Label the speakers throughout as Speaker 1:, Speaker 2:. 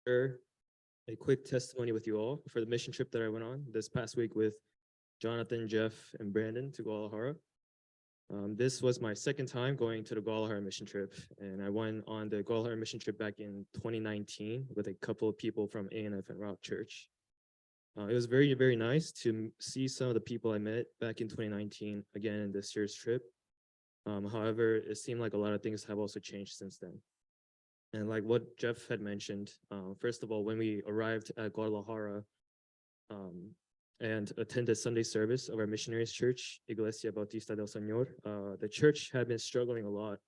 Speaker 1: share a quick testimony with you all for the mission trip that I went on this past week with Jonathan, Jeff, and Brandon to Guadalajara. This was my second time going to the Guadalajara mission trip, and I went on the Guadalajara mission trip back in 2019 with a couple of people from ANF and Rock Church. It was very, very nice to see some of the people I met back in 2019 again in this year's trip. However, it seemed like a lot of things have also changed since then. And like what Jeff had mentioned, first of all, when we arrived at Guadalajara and attended Sunday service of our missionaries church, Iglesia Bautista del Señor, the church had been struggling a lot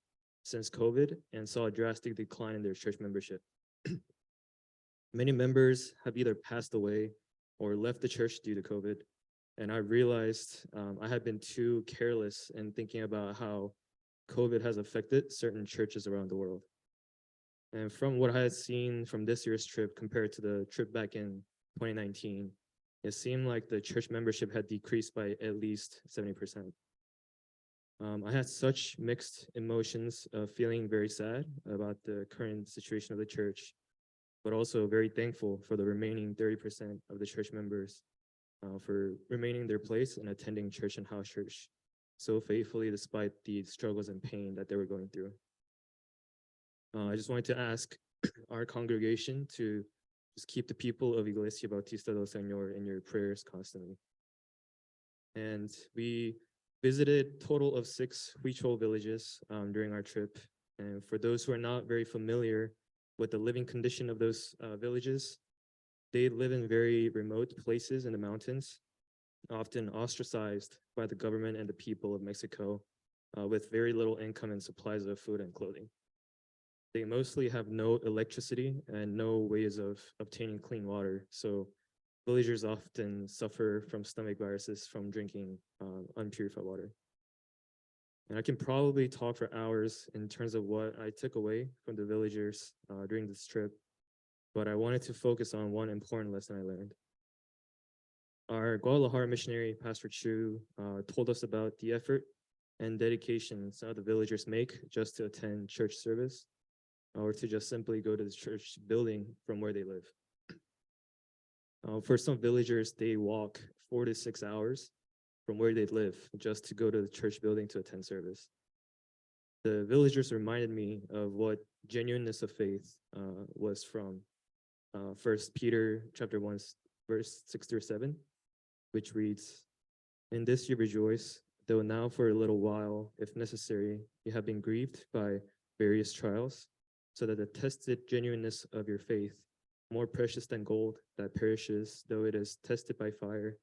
Speaker 1: since COVID and saw a drastic decline in their church membership. Many members have either passed away or left the church due to COVID. And I realized I had been too careless in thinking about how COVID has affected certain churches around the world. And from what I had seen from this year's trip compared to the trip back in 2019, it seemed like the church membership had decreased by at least 70%. I had such mixed emotions of feeling very sad about the current situation of the church, but also very thankful for the remaining 30% of the church members for remaining their place and attending church and house church so faithfully despite the struggles and pain that they were going through. I just wanted to ask our congregation to just keep the people of Iglesia Bautista del Señor in your prayers constantly. And we visited total of 6 Huichol villages during our trip. And for those who are not very familiar with the living condition of those villages, they live in very remote places in the mountains, often ostracized by the government and the people of Mexico, with very little income and supplies of food and clothing. They mostly have no electricity and no ways of obtaining clean water. So villagers often suffer from stomach viruses from drinking unpurified water. And I can probably talk for hours in terms of what I took away from the villagers during this trip, but I wanted to focus on one important lesson I learned. Our Guadalajara missionary, Pastor Chu, told us about the effort and dedication some of the villagers make just to attend church service, or to just simply go to the church building from where they live. For some villagers, they walk 4 to 6 hours from where they live just to go to the church building to attend service. The villagers reminded me of what genuineness of faith was from 1 Peter chapter 1, verse 6 through 7, which reads, "In this you rejoice, though now for a little while, if necessary, you have been grieved by various trials, so that the tested genuineness of your faith, more precious than gold that perishes, though it is tested by fire,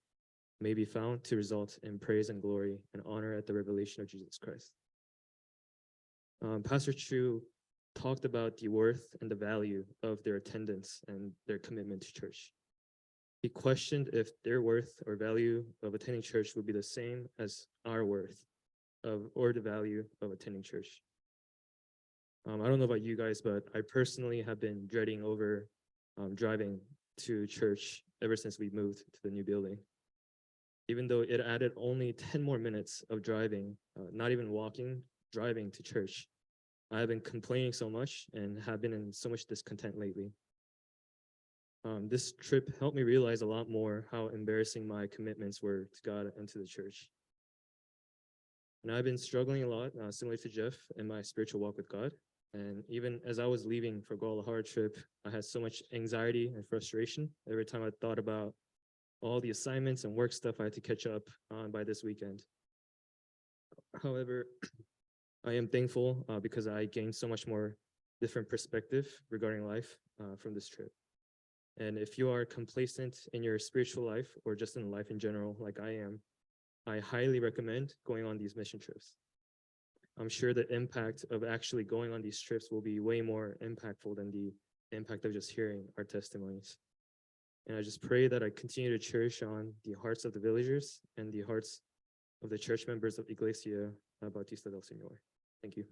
Speaker 1: may be found to result in praise and glory and honor at the revelation of Jesus Christ." Pastor Chu talked about the worth and the value of their attendance and their commitment to church. He questioned if their worth or value of attending church would be the same as our worth or the value of attending church. I don't know about you guys, but I personally have been dreading over driving to church ever since we moved to the new building. Even though it added only 10 more minutes of driving, not even walking, driving to church, I have been complaining so much and have been in so much discontent lately. This trip helped me realize a lot more how embarrassing my commitments were to God and to the church. And I've been struggling a lot, similar to Jeff, in my spiritual walk with God. And even as I was leaving for Guadalajara trip, I had so much anxiety and frustration every time I thought about all the assignments and work stuff I had to catch up on by this weekend. However, I am thankful because I gained so much more different perspective regarding life from this trip. And if you are complacent in your spiritual life or just in life in general, like I am, I highly recommend going on these mission trips. I'm sure the impact of actually going on these trips will be way more impactful than the impact of just hearing our testimonies. And I just pray that I continue to cherish on the hearts of the villagers and the hearts of the church members of Iglesia Bautista del Señor. Thank you.